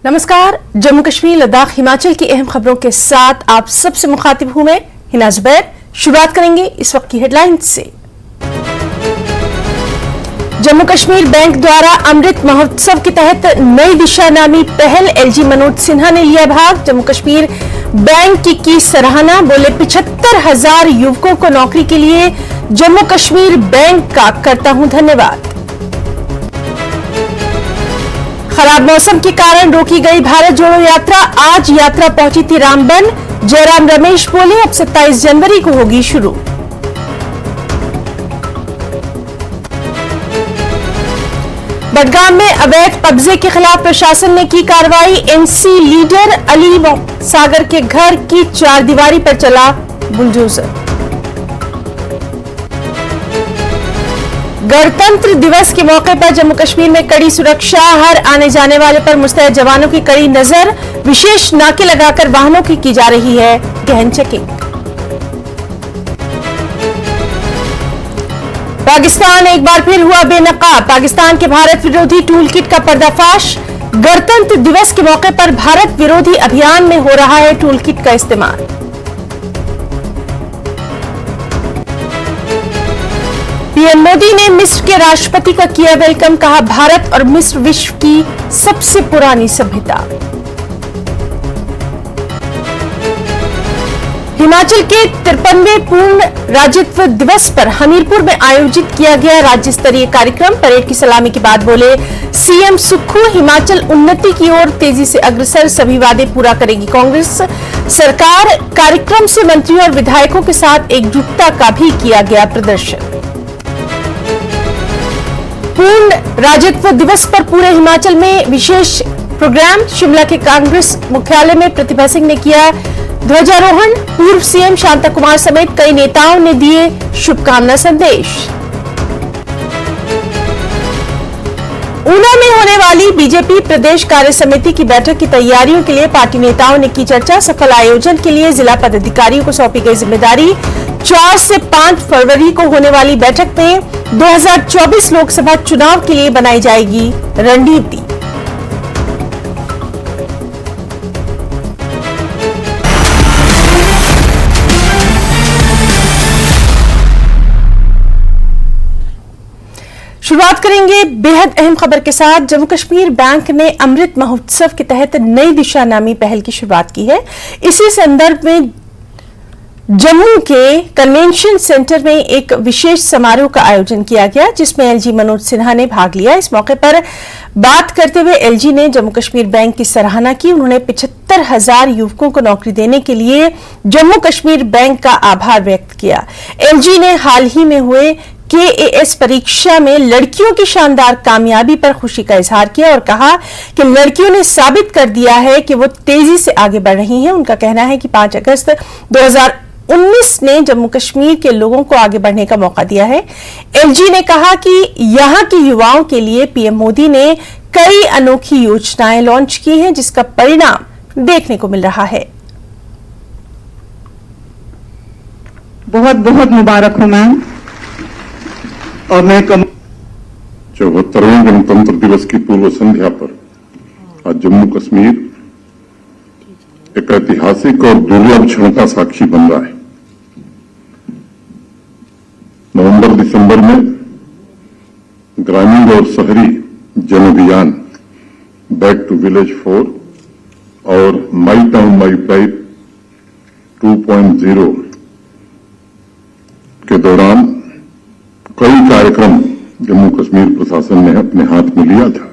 नमस्कार। जम्मू कश्मीर, लद्दाख, हिमाचल की अहम खबरों के साथ आप सबसे मुखातिब हूं मैं हिना जुबैर। शुरुआत करेंगे इस वक्त की हेडलाइंस से। जम्मू कश्मीर बैंक द्वारा अमृत महोत्सव के तहत नई दिशा नामी पहल, एलजी मनोज सिन्हा ने लिया भाग। जम्मू कश्मीर बैंक की सराहना, बोले 75,000 युवकों को नौकरी के लिए जम्मू कश्मीर बैंक का करता हूं धन्यवाद। खराब मौसम के कारण रोकी गई भारत जोड़ो यात्रा, आज यात्रा पहुंची थी रामबन। जयराम रमेश बोले अब 27 जनवरी को होगी शुरू। बडगाम में अवैध कब्जे के खिलाफ प्रशासन ने की कार्रवाई, एनसी लीडर अली सागर के घर की चारदीवारी पर चला बुलडोजर। गणतंत्र दिवस के मौके पर जम्मू कश्मीर में कड़ी सुरक्षा, हर आने जाने वाले पर मुस्तैद जवानों की कड़ी नजर, विशेष नाके लगाकर वाहनों की जा रही है गहन चेकिंग। पाकिस्तान एक बार फिर हुआ बेनकाब, पाकिस्तान के भारत विरोधी टूलकिट का पर्दाफाश। गणतंत्र दिवस के मौके पर भारत विरोधी अभियान में हो रहा है टूलकिट का इस्तेमाल। पीएम मोदी ने मिस्र के राष्ट्रपति का किया वेलकम, कहा भारत और मिस्र विश्व की सबसे पुरानी सभ्यता। हिमाचल के 53वें पूर्ण राज्यत्व दिवस पर हमीरपुर में आयोजित किया गया राज्य स्तरीय कार्यक्रम। परेड की सलामी के बाद बोले सीएम सुक्खू, हिमाचल उन्नति की ओर तेजी से अग्रसर, सभी वादे पूरा करेगी कांग्रेस सरकार। कार्यक्रम से मंत्रियों और विधायकों के साथ एकजुटता का भी किया गया प्रदर्शन। पूर्ण राज्यत्व दिवस पर पूरे हिमाचल में विशेष प्रोग्राम, शिमला के कांग्रेस मुख्यालय में प्रतिभा सिंह ने किया ध्वजारोहण। पूर्व सीएम शांता कुमार समेत कई नेताओं ने दिए शुभकामना संदेश। ऊना में होने वाली बीजेपी प्रदेश कार्य समिति की बैठक की तैयारियों के लिए पार्टी नेताओं ने की चर्चा, सफल आयोजन के लिए जिला पदाधिकारियों को सौंपी गई जिम्मेदारी। 4 से 5 फरवरी को होने वाली बैठक में 2024 लोकसभा चुनाव के लिए बनाई जाएगी रणनीति। शुरुआत करेंगे बेहद अहम खबर के साथ। जम्मू कश्मीर बैंक ने अमृत महोत्सव के तहत नई दिशा नामी पहल की शुरुआत की है। इसी संदर्भ में जम्मू के कन्वेंशन सेंटर में एक विशेष समारोह का आयोजन किया गया, जिसमें एलजी मनोज सिन्हा ने भाग लिया। इस मौके पर बात करते हुए एलजी ने जम्मू कश्मीर बैंक की सराहना की। उन्होंने 75,000 युवकों को नौकरी देने के लिए जम्मू कश्मीर बैंक का आभार व्यक्त किया। एलजी ने हाल ही में हुए KAS परीक्षा में लड़कियों की शानदार कामयाबी पर खुशी का इजहार किया और कहा कि लड़कियों ने साबित कर दिया है कि वो तेजी से आगे बढ़ रही हैं। उनका कहना है कि 5 अगस्त 2019 ने जम्मू कश्मीर के लोगों को आगे बढ़ने का मौका दिया है। एलजी ने कहा कि यहां के युवाओं के लिए पीएम मोदी ने कई अनोखी योजनाएं लॉन्च की हैं, जिसका परिणाम देखने को मिल रहा है। बहुत बहुत मुबारक हो मैम। और मैं 74वें गणतंत्र दिवस की पूर्व संध्या पर आज जम्मू कश्मीर एक ऐतिहासिक और दुर्लभ क्षण का साक्षी बन रहा है। नवंबर-दिसंबर में ग्रामीण और शहरी जन अभियान बैक टू विलेज 4 और माई टाउन माई प्राइड 2.0 के दौरान कई कार्यक्रम जम्मू कश्मीर प्रशासन ने अपने हाथ में लिया था,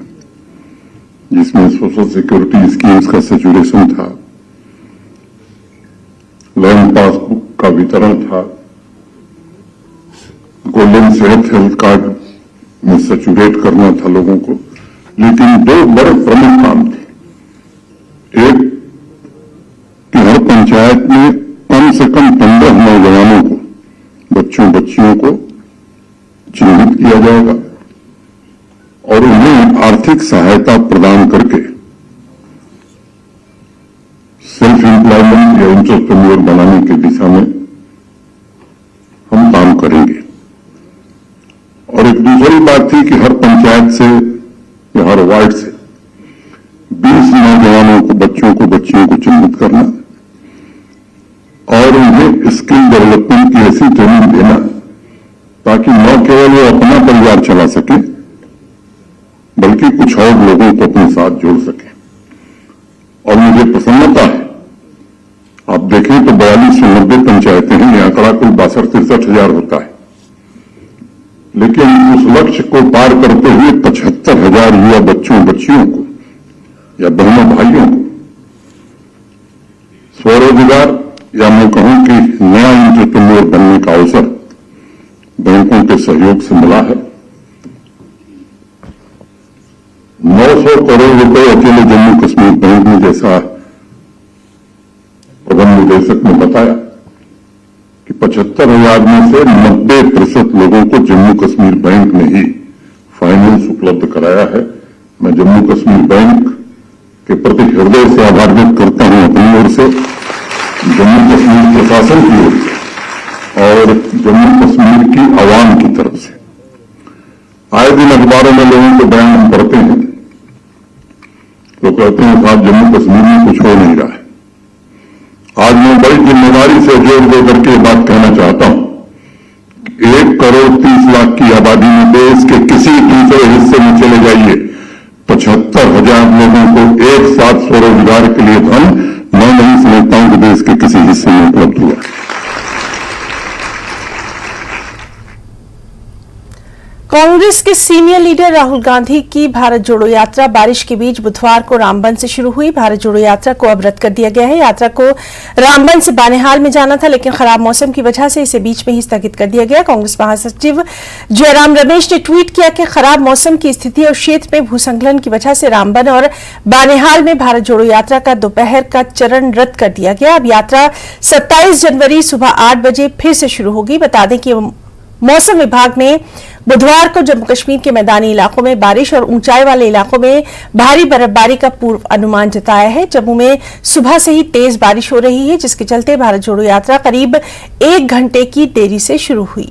जिसमें सोशल सिक्योरिटी स्कीम्स का सैचुरेशन था, लैंड पासबुक का वितरण था, गोल्डन सेहत हेल्थ कार्ड में सैचुरेट करना था लोगों को। लेकिन 2 बड़े प्रमुख काम थे। एक कि हर पंचायत में कम से कम 15 नौजवानों को, बच्चों बच्चियों को चिन्हित किया जाएगा और उन्हें आर्थिक सहायता प्रदान करके सेल्फ एम्प्लॉयमेंट या एंटरप्रेन्योर बनाने की दिशा में हम काम करेंगे। और एक दूसरी बात थी कि हर पंचायत से या हर वार्ड से 20 नौजवान बच्चों को बच्चियों को चिन्हित करना और उन्हें स्किल डेवलपमेंट की ऐसी ट्रेनिंग देना ताकि न केवल वो अपना परिवार चला सके बल्कि कुछ और लोगों को अपने साथ जोड़ सके। और मुझे प्रसन्नता है, आप देखें तो 42 से 90 पंचायतें हैं, यह आंकड़ा कुल 62-63 हजार होता है, लेकिन उस लक्ष्य को पार करते हुए 75,000 युवा बच्चों बच्चियों को या बहनों भाइयों को स्वरोजगार या मैं कहूं कि नया एंटरप्रेन्योर बनने का अवसर बैंकों के सहयोग से मिला है। 900 करोड़ रुपए अकेले जम्मू कश्मीर बैंक में, जैसा प्रबंध निदेशक ने बताया कि 75,000 में से 90% लोगों को जम्मू कश्मीर बैंक ने ही फाइनेंस उपलब्ध कराया है। मैं जम्मू कश्मीर बैंक के प्रति हृदय से आभार व्यक्त करता हूं अपनी ओर से, जम्मू कश्मीर प्रशासन की ओर से और जम्मू कश्मीर की आवाम की तरफ से। आए दिन अखबारों में लोगों के बयान हम पढ़ते हैं तो कहते हैं साहब जम्मू कश्मीर में कुछ हो नहीं रहा है। आज मैं बड़ी जिम्मेदारी से जोर देकर के बात कहना चाहता हूं, 1 करोड़ 30 लाख की आबादी में देश के किसी दूसरे हिस्से में चले जाइए, 75,000 लोगों को एक साथ स्वरोजगार के लिए धन मैं नहीं समझता हूं कि देश के किसी हिस्से में उपलब्ध हुआ। कांग्रेस के सीनियर लीडर राहुल गांधी की भारत जोड़ो यात्रा बारिश के बीच बुधवार को रामबन से शुरू हुई। भारत जोड़ो यात्रा को अब रद्द कर दिया गया है। यात्रा को रामबन से बानेहाल में जाना था, लेकिन खराब मौसम की वजह से इसे बीच में ही स्थगित कर दिया गया। कांग्रेस महासचिव जयराम रमेश ने ट्वीट किया कि खराब मौसम की स्थिति और क्षेत्र में भूस्खलन की वजह से रामबन और बानेहाल में भारत जोड़ो यात्रा का दोपहर का चरण रद्द कर दिया गया। अब यात्रा 27 जनवरी सुबह 8 बजे फिर से शुरू होगी। बता दें कि मौसम विभाग ने बुधवार को जम्मू कश्मीर के मैदानी इलाकों में बारिश और ऊंचाई वाले इलाकों में भारी बर्फबारी का पूर्व अनुमान जताया है। जम्मू में सुबह से ही तेज बारिश हो रही है, जिसके चलते भारत जोड़ो यात्रा करीब 1 घंटे की देरी से शुरू हुई।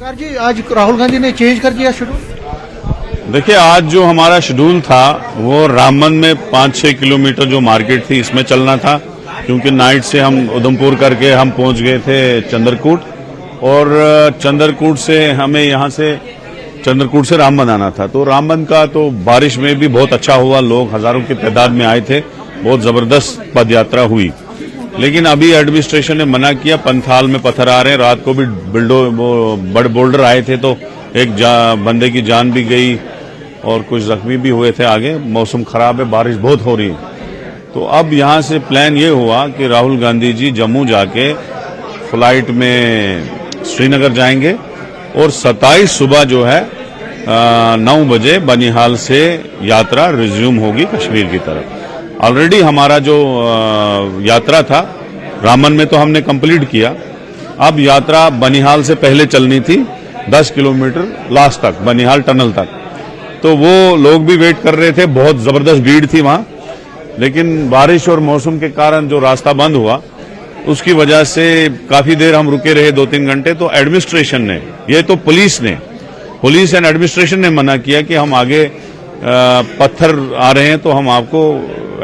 जी, आज राहुल गांधी ने चेंज कर दिया शेड्यूल। देखिए, आज जो हमारा शेड्यूल था वो रामबन में 5-6 किलोमीटर जो मार्केट थी इसमें चलना था, क्योंकि नाइट से हम उधमपुर करके हम पहुंच गए थे चंद्रकूट और चंद्रकूट से हमें यहां से चंद्रकूट से रामबन आना था। तो रामबन का तो बारिश में भी बहुत अच्छा हुआ, लोग हजारों की तादाद में आए थे, बहुत जबरदस्त पद यात्रा हुई। लेकिन अभी एडमिनिस्ट्रेशन ने मना किया, पंथाल में पत्थर आ रहे हैं। रात को भी बड़े बोल्डर आए थे तो एक बंदे की जान भी गई और कुछ जख्मी भी हुए थे। आगे मौसम खराब है, बारिश बहुत हो रही है। तो अब यहां से प्लान ये हुआ कि राहुल गांधी जी जम्मू जाके फ्लाइट में श्रीनगर जाएंगे और 27 सुबह जो है 9 बजे बनिहाल से यात्रा रिज्यूम होगी कश्मीर की तरफ। ऑलरेडी हमारा जो यात्रा था रामबन में तो हमने कंप्लीट किया। अब यात्रा बनिहाल से पहले चलनी थी 10 किलोमीटर लास्ट तक, बनिहाल टनल तक। तो वो लोग भी वेट कर रहे थे, बहुत जबरदस्त भीड़ थी वहां, लेकिन बारिश और मौसम के कारण जो रास्ता बंद हुआ उसकी वजह से काफी देर हम रुके रहे, 2-3 घंटे। तो एडमिनिस्ट्रेशन ने, ये तो पुलिस एंड एडमिनिस्ट्रेशन ने मना किया कि हम आगे पत्थर आ रहे हैं तो हम आपको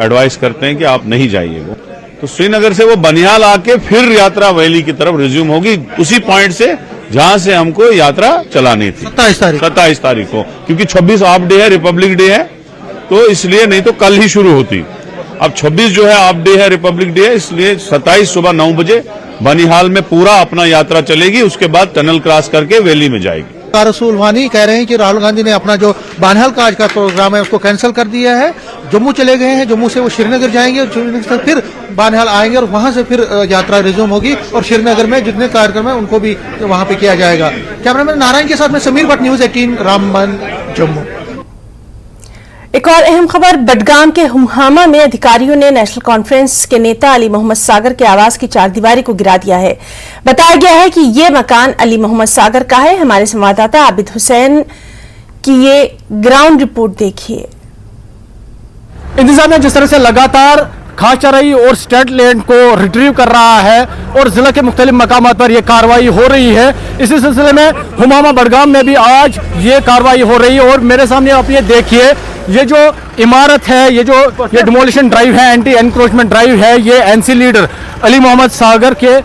एडवाइस करते हैं कि आप नहीं जाइएगा। तो श्रीनगर से वो बनिहाल आके फिर यात्रा वैली की तरफ रिज्यूम होगी, उसी पॉइंट से जहां से हमको यात्रा चलानी थी 27 तारीख को, क्योंकि 26 हाफ डे है, रिपब्लिक डे है, तो इसलिए नहीं तो कल ही शुरू होती। अब 26 जो है हाफ डे है, रिपब्लिक डे है, इसलिए 27 सुबह 9 बजे बनिहाल में पूरा अपना यात्रा चलेगी। उसके बाद टनल क्रॉस करके वैली में जाएगी। रसूल वानी कह रहे हैं कि राहुल गांधी ने अपना जो बानहाल का आज का प्रोग्राम है उसको कैंसिल कर दिया है। जम्मू चले गए हैं, जम्मू से वो श्रीनगर जाएंगे और श्रीनगर से फिर बानहाल आएंगे और वहां से फिर यात्रा रिज्यूम होगी और श्रीनगर में जितने कार्यक्रम है उनको भी वहां पे किया जाएगा। कैमरामैन नारायण के साथ में समीर भट्ट, न्यूज 18 रामबन जम्मू। एक और अहम खबर, बडगाम के हुमहामा में अधिकारियों ने नेशनल कॉन्फ्रेंस के नेता अली मोहम्मद सागर के आवास की चारदीवारी को गिरा दिया है। बताया गया है कि ये मकान अली मोहम्मद सागर का है। हमारे संवाददाता आबिद हुसैन की ये ग्राउंड रिपोर्ट देखिए। इंतजामिया जिस तरह से लगातार खाचरई और स्टेट लैंड को रिट्रीव कर रहा है और ज़िला के मुख्तलिफ मकामात पर यह कार्रवाई हो रही है। इसी सिलसिले में हुमामा बडगाम में भी आज ये कार्रवाई हो रही है। और मेरे सामने आप ये देखिए, ये जो इमारत है, ये डिमोलिशन ड्राइव है, एंटी एनक्रोचमेंट ड्राइव है, ये एनसी लीडर अली मोहम्मद सागर के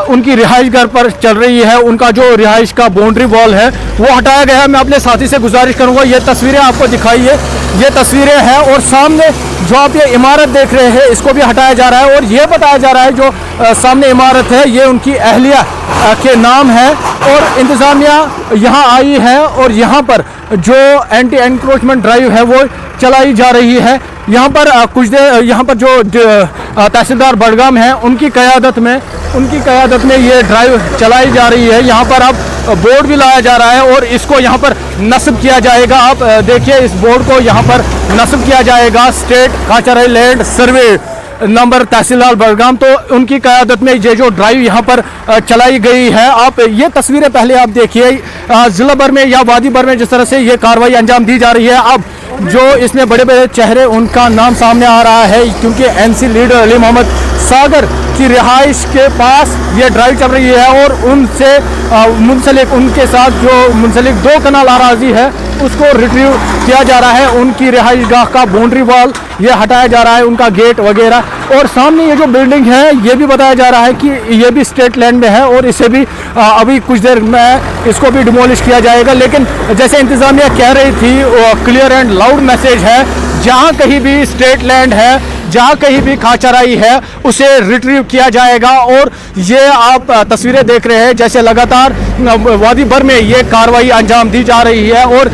उनकी रिहाइश घर पर चल रही है। उनका जो रिहाइश का बाउंड्री वॉल है वो हटाया गया है। मैं अपने साथी से गुजारिश करूंगा, ये तस्वीरें आपको दिखाइए, ये तस्वीरें हैं। और सामने जो आप ये इमारत देख रहे हैं इसको भी हटाया जा रहा है। और ये बताया जा रहा है जो सामने इमारत है ये उनकी अहलिया के नाम है और इंतज़ामिया यहाँ आई है और यहाँ पर जो एंटी एनक्रोचमेंट ड्राइव है वो चलाई जा रही है। यहाँ पर कुछ देर यहाँ पर जो तहसीलदार बडगाम हैं उनकी क़यादत में ये ड्राइव चलाई जा रही है। यहाँ पर अब बोर्ड भी लाया जा रहा है और इसको यहाँ पर नस्ब किया जाएगा। आप देखिए, इस बोर्ड को यहाँ पर नस्ब किया जाएगा, स्टेट खाचरई लैंड सर्वे नंबर तहसीलदार बडगाम। तो उनकी क़यादत में ये जो ड्राइव यहाँ पर चलाई गई है, आप ये तस्वीरें पहले आप देखिए, ज़िला भर में या वादी भर में जिस तरह से ये कार्रवाई अंजाम दी जा रही है। अब जो इसमें बड़े बड़े चेहरे उनका नाम सामने आ रहा है क्योंकि एनसी लीडर अली मोहम्मद सागर की रिहाइश के पास ये ड्राइव चल रही है और उनसे मुंसलिक उनके साथ जो मुंसलिक 2 कनाल अराजी है उसको रिट्रीव किया जा रहा है। उनकी रिहाइश गाह का बाउंड्री वॉल ये हटाया जा रहा है, उनका गेट वगैरह। और सामने ये जो बिल्डिंग है ये भी बताया जा रहा है कि ये भी स्टेट लैंड में है और इसे भी अभी कुछ देर में इसको भी डिमोलिश किया जाएगा। लेकिन जैसे इंतज़ामिया कह रही थी, क्लियर एंड लाउड मैसेज है, जहाँ कहीं भी स्टेट लैंड है, जहाँ कहीं भी खाचराई है, उसे रिट्रीव किया जाएगा। और ये आप तस्वीरें देख रहे हैं जैसे लगातार वादी भर में ये कार्रवाई अंजाम दी जा रही है। और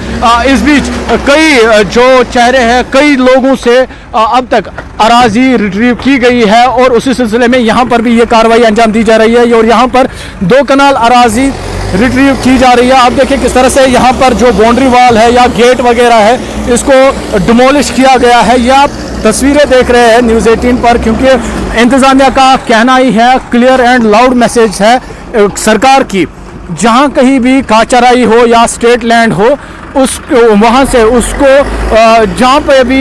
इस बीच कई जो चेहरे हैं, कई लोगों से अब तक अराजी रिट्रीव की गई है और उसी सिलसिले में यहाँ पर भी ये कार्रवाई अंजाम दी जा रही है। और यहाँ पर 2 कनाल अराजी रिट्रीव की जा रही है। आप देखिए किस तरह से यहाँ पर जो बाउंड्री वॉल है या गेट वगैरह है इसको डिमोलिश किया गया है। ये आप तस्वीरें देख रहे हैं न्यूज़ 18 पर, क्योंकि इंतज़ामिया का कहना ही है, क्लियर एंड लाउड मैसेज है सरकार की, जहाँ कहीं भी खाचराई हो या स्टेट लैंड हो उस वहाँ से उसको जहाँ पे भी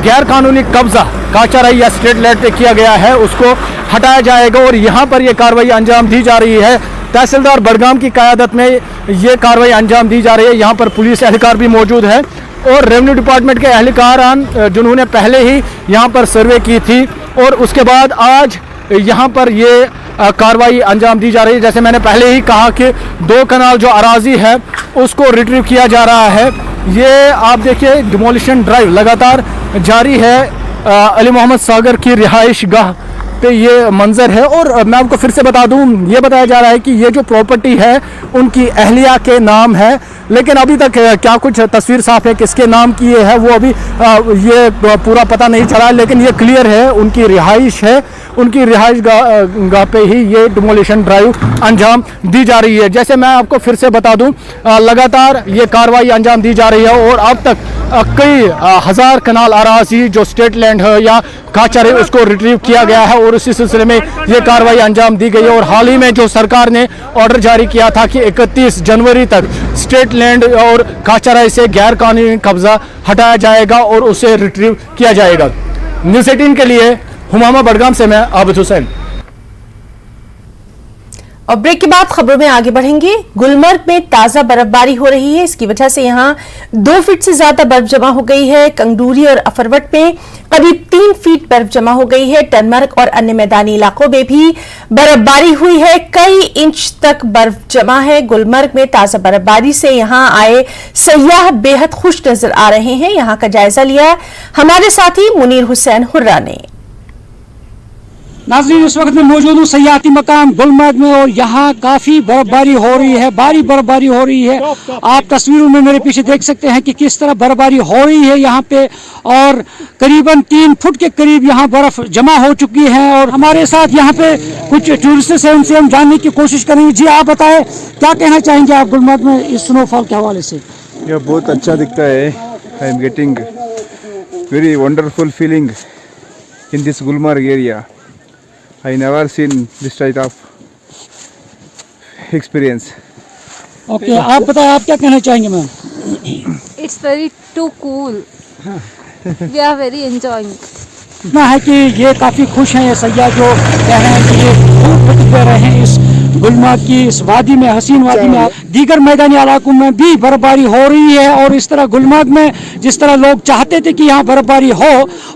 गैर कानूनी कब्जा खाचराई या स्टेट लैंड पे किया गया है उसको हटाया जाएगा। और यहाँ पर ये कार्रवाई अंजाम दी जा रही है। तहसीलदार बडगाम की क़यादत में ये कार्रवाई अंजाम दी जा रही है। यहाँ पर पुलिस एहलकार भी मौजूद है और रेवेन्यू डिपार्टमेंट के एहलकारान जिन्होंने पहले ही यहाँ पर सर्वे की थी और उसके बाद आज यहाँ पर ये कार्रवाई अंजाम दी जा रही है। जैसे मैंने पहले ही कहा कि 2 कनाल जो अराजी है उसको रिट्रीव किया जा रहा है। ये आप देखिए डिमोलिशन ड्राइव लगातार जारी है। अली मोहम्मद सागर की रिहाइश गाह पे ये मंजर है। और मैं आपको फिर से बता दूं, ये बताया जा रहा है कि ये जो प्रॉपर्टी है उनकी अहलिया के नाम है, लेकिन अभी तक क्या कुछ तस्वीर साफ है किसके नाम की ये है वो अभी ये पूरा पता नहीं चला। लेकिन ये क्लियर है उनकी रिहाइश है, उनकी रिहाइश गाह पे ही ये डिमोलिशन ड्राइव अंजाम दी जा रही है। जैसे मैं आपको फिर से बता दूं, लगातार ये कार्रवाई अंजाम दी जा रही है और अब तक कई हज़ार कनाल अराजी जो स्टेट लैंड है या खाचर है उसको रिट्रीव किया गया है और उसी सिलसिले में ये कार्रवाई अंजाम दी गई है। और हाल ही में जो सरकार ने ऑर्डर जारी किया था कि 31 जनवरी तक स्टेट लैंड और खाचराई से गैर कानूनी कब्जा हटाया जाएगा और उसे रिट्रीव किया जाएगा। न्यूज़ 18 के लिए हुमामा बडगाम से मैं आबिद हुसैन। और ब्रेक के बाद खबरों में आगे बढ़ेंगे। गुलमर्ग में ताजा बर्फबारी हो रही है, इसकी वजह से यहां 2 फीट से ज्यादा बर्फ जमा हो गई है। कंगडूरी और अफरवट में करीब 3 फीट बर्फ जमा हो गई है। टनमर्ग और अन्य मैदानी इलाकों में भी बर्फबारी हुई है, कई इंच तक बर्फ जमा है। गुलमर्ग में ताजा बर्फबारी से यहां आए सयाह बेहद खुश नजर आ रहे हैं। यहां का जायजा लिया हमारे साथी मुनीर हुसैन हुर्रा ने। नाज़रीन, इस वक्त मैं मौजूद हूँ सयाहती मकाम गुलमर्ग में और यहाँ काफ़ी बर्फबारी हो रही है, भारी बर्फबारी हो रही है। आप तस्वीरों में मेरे पीछे देख सकते हैं कि किस तरह बर्फबारी हो रही है यहाँ पे, और करीबन 3 फुट के करीब यहाँ बर्फ जमा हो चुकी है। और हमारे साथ यहाँ पे कुछ टूरिस्ट हैं, उनसे हम जानने की कोशिश करेंगे। जी, आप बताएं क्या कहना चाहेंगे आप गुलमर्ग में इस स्नोफॉल के हवाले से? यह बहुत अच्छा दिखता है। I am getting very wonderful feeling in this Gulmarg area. I never seen this type of experience. Okay, आप बताएं आप क्या कहना चाहेंगे ma'am? It's very too cool. We are very enjoying. इतना है कि ये काफ़ी खुश हैं ये सयाह जो कह रहे हैं कि ये खूब लुत्फ ले रहे हैं इस गुलमर्ग की इस वादी में, हसीन वादी में। दीगर मैदानी इलाकों में भी बर्फबारी हो रही है और इस तरह गुलमर्ग में जिस तरह लोग चाहते थे कि यहाँ बर्फबारी हो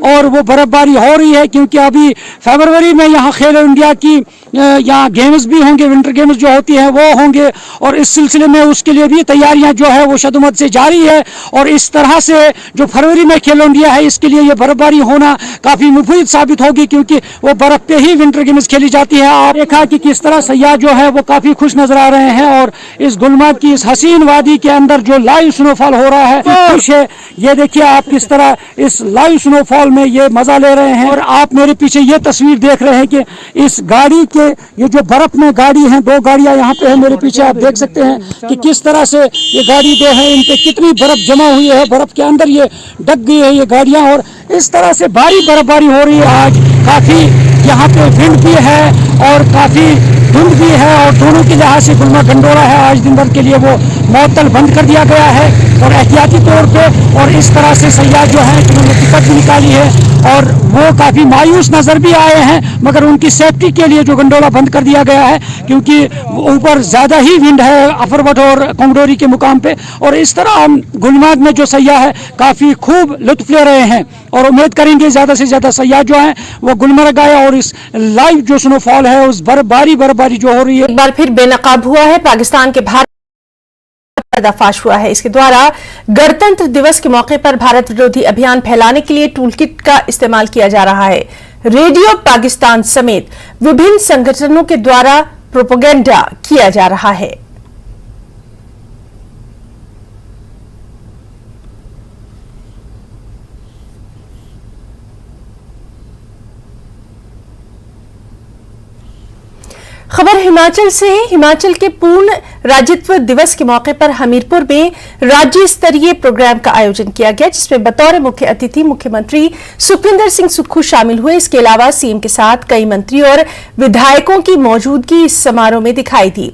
और वो बर्फबारी हो रही है, क्योंकि अभी फरवरी में यहाँ खेलो इंडिया की यहाँ गेम्स भी होंगे, विंटर गेम्स जो होती है वो होंगे और इस सिलसिले में उसके लिए भी तैयारियां जो है वो शदुमत से जारी है। और इस तरह से जो फरवरी में खेलो इंडिया है इसके लिए ये बर्फबारी होना काफ़ी मुफीद साबित होगी, क्योंकि वो बर्फ पे ही विंटर गेम्स खेली जाती है। आप देखा कि किस तरह सयाह जो है वो काफ़ी खुश नजर आ रहे हैं और इस गुलमर्ग की इस हसीन वादी के अंदर जो लाइव स्नोफॉल हो रहा है खुश है। ये देखिए आप किस तरह इस लाइव स्नोफॉल में ये मजा ले रहे हैं। और आप मेरे पीछे ये तस्वीर देख रहे हैं कि इस गाड़ी के ये जो बर्फ में गाड़ी है, 2 गाड़ियां यहाँ पे है मेरे पीछे, आप देख सकते हैं कि किस तरह से ये गाड़ी 2 है, इन पे कितनी बर्फ जमा हुई है, बर्फ के अंदर ये ढक गई है ये गाड़ियां। और इस तरह से भारी बर्फबारी हो रही है। आज काफी यहाँ पे विंड भी है और काफी धुंध भी है और दोनों के लिहाज से गुलमर्ग गंडोला है आज दिन भर के लिए वो मअतल बंद कर दिया गया है और एहतियाती तौर पे। और इस तरह से सयाह जो है उन्होंने टिकट भी निकाली है और वो काफ़ी मायूस नज़र भी आए हैं, मगर उनकी सेफ्टी के लिए जो गंडोला बंद कर दिया गया है क्योंकि ऊपर ज़्यादा ही विंड है अफरवट और कोंगडोरी के मुकाम पे। और इस तरह हम गुलमर्ग में जो सयाह है काफ़ी खूब लुत्फ ले रहे हैं और उम्मीद करेंगे ज़्यादा से ज़्यादा सयाह जो हैं वो गुलमर्ग आए और इस लाइव जो स्नोफॉल है उस बर्फबारी जो हो रही है। एक बार फिर बेनकाब हुआ है पाकिस्तान के भारत पर्दाफाश हुआ है। इसके द्वारा गणतंत्र दिवस के मौके पर भारत विरोधी अभियान फैलाने के लिए टूल किट का इस्तेमाल किया जा रहा है। रेडियो पाकिस्तान समेत विभिन्न संगठनों के द्वारा प्रोपेगेंडा किया जा रहा है। खबर हिमाचल से। हिमाचल के पूर्ण राज्यत्व दिवस के मौके पर हमीरपुर में राज्य स्तरीय प्रोग्राम का आयोजन किया गया, जिसमें बतौर मुख्य अतिथि मुख्यमंत्री सुखविंदर सिंह सुक्खू शामिल हुए। इसके अलावा सीएम के साथ कई मंत्री और विधायकों की मौजूदगी इस समारोह में दिखाई दी।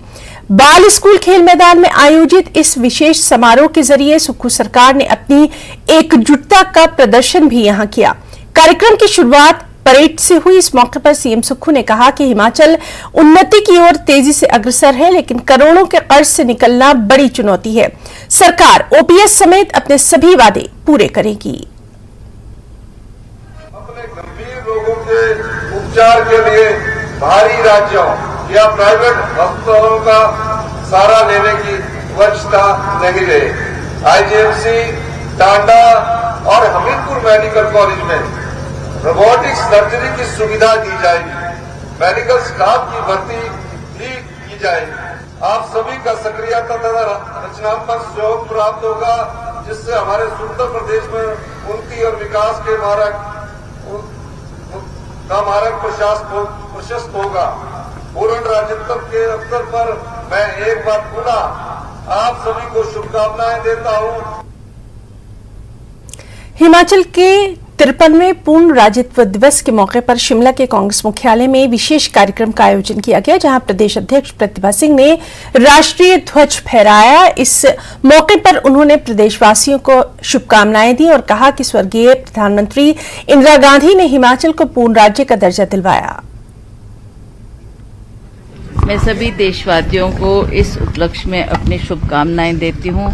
बाल स्कूल खेल मैदान में आयोजित इस विशेष समारोह के जरिए सुक्खू सरकार ने अपनी एकजुटता का प्रदर्शन भी यहां किया। कार्यक्रम की शुरुआत परेड से हुई। इस मौके पर सीएम सुक्खू ने कहा कि हिमाचल उन्नति की ओर तेजी से अग्रसर है, लेकिन करोड़ों के कर्ज से निकलना बड़ी चुनौती है। सरकार ओपीएस समेत अपने सभी वादे पूरे करेगी। अपने गंभीर रोगों के उपचार के लिए बाहरी राज्यों या प्राइवेट अस्पतालों का सहारा लेने की वंशता नहीं रहे। आईजीएमसी, टांडा और हमीरपुर मेडिकल कॉलेज में रोबोटिक सर्जरी की सुविधा दी जाएगी। मेडिकल स्टाफ की भर्ती भी की जाएगी। आप सभी का सक्रियता तथा रचनात्मक सहयोग प्राप्त होगा, जिससे हमारे उत्तर प्रदेश में उन्नति और विकास के मार्ग प्रशस्त होगा। पूर्ण राज्यत्व के अवसर पर मैं एक बार पुनः आप सभी को शुभकामनाएं देता हूं। हिमाचल के 53वें पूर्ण राज्यत्व दिवस के मौके पर शिमला के कांग्रेस मुख्यालय में विशेष कार्यक्रम का आयोजन किया गया, जहां प्रदेश अध्यक्ष प्रतिभा सिंह ने राष्ट्रीय ध्वज फहराया। इस मौके पर उन्होंने प्रदेशवासियों को शुभकामनाएं दी और कहा कि स्वर्गीय प्रधानमंत्री इंदिरा गांधी ने हिमाचल को पूर्ण राज्य का दर्जा दिलवाया। मैं सभी देशवासियों को इस उपलक्ष्य में अपनी शुभकामनाएं देती हूं।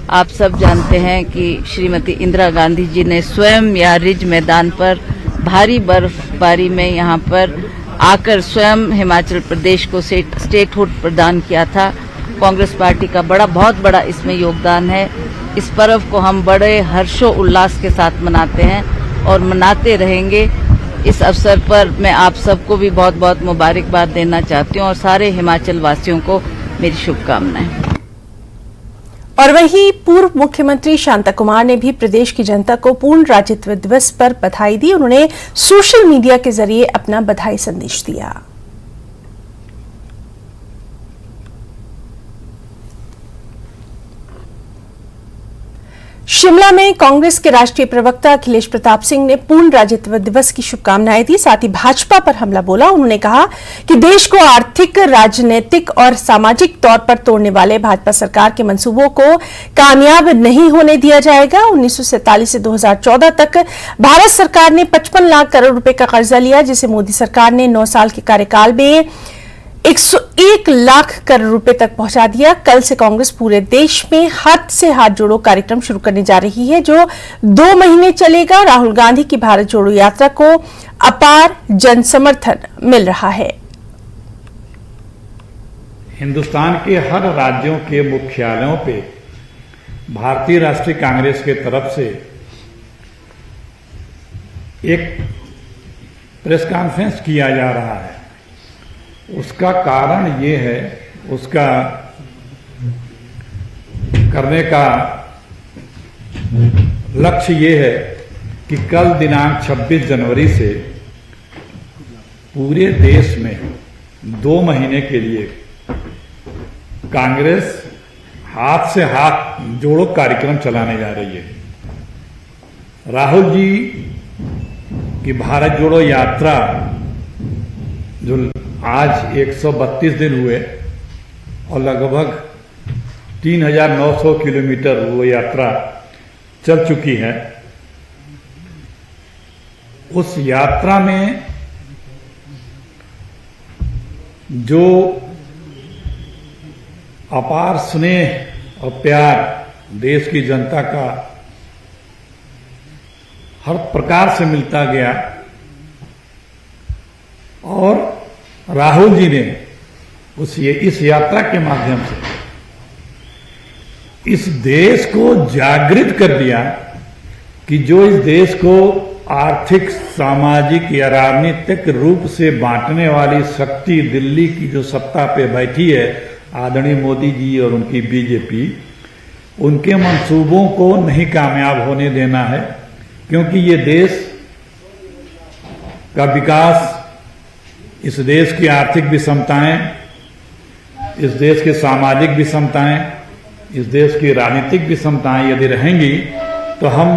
आप सब जानते हैं कि श्रीमती इंदिरा गांधी जी ने स्वयं या रिज मैदान पर भारी बर्फबारी में यहाँ पर आकर स्वयं हिमाचल प्रदेश को स्टेटहुड प्रदान किया था। कांग्रेस पार्टी का बहुत बड़ा इसमें योगदान है। इस पर्व को हम बड़े हर्षो उल्लास के साथ मनाते हैं और मनाते रहेंगे। इस अवसर पर मैं आप सबको भी बहुत बहुत मुबारकबाद देना चाहती हूँ और सारे हिमाचल वासियों को मेरी शुभकामनाएं। और वहीं पूर्व मुख्यमंत्री शांता कुमार ने भी प्रदेश की जनता को पूर्ण राज्यत्व दिवस पर बधाई दी। उन्होंने सोशल मीडिया के जरिए अपना बधाई संदेश दिया। शिमला में कांग्रेस के राष्ट्रीय प्रवक्ता अखिलेश प्रताप सिंह ने पूर्ण राज्यत्व दिवस की शुभकामनाएं दी। साथ ही भाजपा पर हमला बोला। उन्होंने कहा कि देश को आर्थिक, राजनीतिक और सामाजिक तौर पर तोड़ने वाले भाजपा सरकार के मंसूबों को कामयाब नहीं होने दिया जाएगा। 1947 से 2014 तक भारत सरकार ने 55 लाख करोड़ रुपए का कर्जा लिया, जिसे मोदी सरकार ने 9 साल के कार्यकाल में 101 लाख करोड़ रुपए तक पहुंचा दिया। कल से कांग्रेस पूरे देश में हाथ से हाथ जोड़ो कार्यक्रम शुरू करने जा रही है, जो 2 महीने चलेगा। राहुल गांधी की भारत जोड़ो यात्रा को अपार जन समर्थन मिल रहा है। हिंदुस्तान के हर राज्यों के मुख्यालयों पे भारतीय राष्ट्रीय कांग्रेस के तरफ से एक प्रेस कॉन्फ्रेंस किया जा रहा है। उसका कारण ये है, उसका करने का लक्ष्य ये है कि कल दिनांक 26 जनवरी से पूरे देश में 2 महीने के लिए कांग्रेस हाथ से हाथ जोड़ो कार्यक्रम चलाने जा रही है। राहुल जी की भारत जोड़ो यात्रा जो आज 132 दिन हुए और लगभग 3900 किलोमीटर वो यात्रा चल चुकी है। उस यात्रा में जो अपार स्नेह और प्यार देश की जनता का हर प्रकार से मिलता गया और राहुल जी ने इस यात्रा के माध्यम से इस देश को जागृत कर दिया कि जो इस देश को आर्थिक, सामाजिक या राजनीतिक रूप से बांटने वाली शक्ति दिल्ली की जो सत्ता पे बैठी है, आदरणीय मोदी जी और उनकी बीजेपी, उनके मंसूबों को नहीं कामयाब होने देना है। क्योंकि ये देश का विकास, इस देश की आर्थिक विषमताएं, इस देश की सामाजिक विषमताएं, इस देश की राजनीतिक विषमताएं यदि रहेंगी तो हम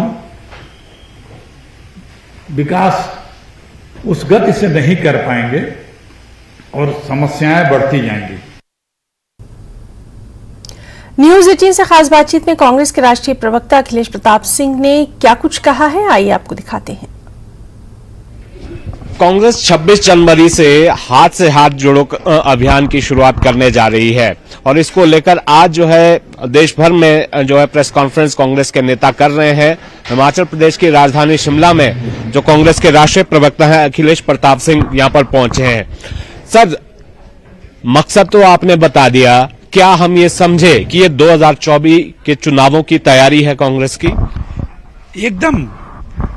विकास उस गति से नहीं कर पाएंगे और समस्याएं बढ़ती जाएंगी। न्यूज 18 से खास बातचीत में कांग्रेस के राष्ट्रीय प्रवक्ता अखिलेश प्रताप सिंह ने क्या कुछ कहा है, आइए आपको दिखाते हैं। कांग्रेस 26 जनवरी से हाथ जोड़ो अभियान की शुरुआत करने जा रही है और इसको लेकर आज जो है देश भर में जो है प्रेस कॉन्फ्रेंस कांग्रेस के नेता कर रहे हैं। हिमाचल प्रदेश की राजधानी शिमला में जो कांग्रेस के राष्ट्रीय प्रवक्ता हैं अखिलेश प्रताप सिंह यहां पर पहुंचे हैं। सर, मकसद तो आपने बता दिया, क्या हम ये समझे कि ये 2024 के चुनावों की तैयारी है कांग्रेस की? एकदम,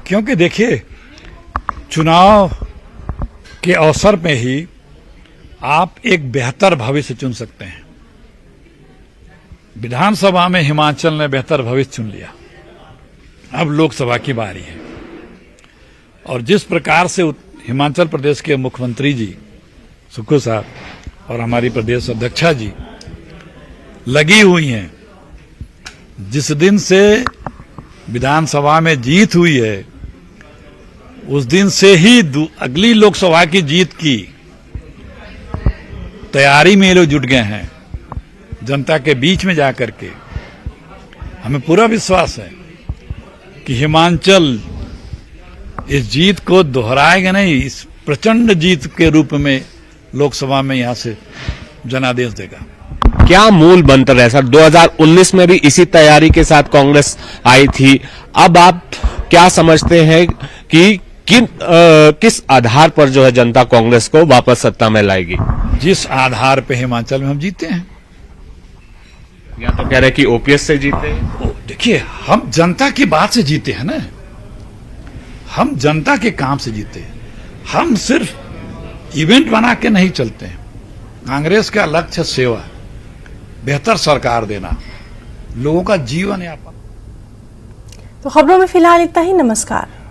क्योंकि देखिए चुनाव के अवसर में ही आप एक बेहतर भविष्य चुन सकते हैं। विधानसभा में हिमाचल ने बेहतर भविष्य चुन लिया, अब लोकसभा की बारी है। और जिस प्रकार से हिमाचल प्रदेश के मुख्यमंत्री जी सुक्खू साहब और हमारी प्रदेश अध्यक्षा जी लगी हुई हैं, जिस दिन से विधानसभा में जीत हुई है उस दिन से ही अगली लोकसभा की जीत की तैयारी में लोग जुट गए हैं। जनता के बीच में जाकर के हमें पूरा विश्वास है कि हिमाचल इस जीत को दोहराएगा नहीं, इस प्रचंड जीत के रूप में लोकसभा में यहां से जनादेश देगा। क्या मूल मंत्र है सर? 2019 में भी इसी तैयारी के साथ कांग्रेस आई थी। अब आप क्या समझते हैं कि किस आधार पर जो है जनता कांग्रेस को वापस सत्ता में लाएगी? जिस आधार पे हिमाचल में हम जीते हैं। या तो कह रहे कि ओपीएस से जीते हैं। देखिए, हम जनता की बात से जीते हैं ना, हम जनता के काम से जीते हैं। हम सिर्फ इवेंट बना के नहीं चलते हैं। कांग्रेस का लक्ष्य सेवा, बेहतर सरकार देना, लोगों का जीवन यापन। तो खबरों में फिलहाल इतना ही। नमस्कार।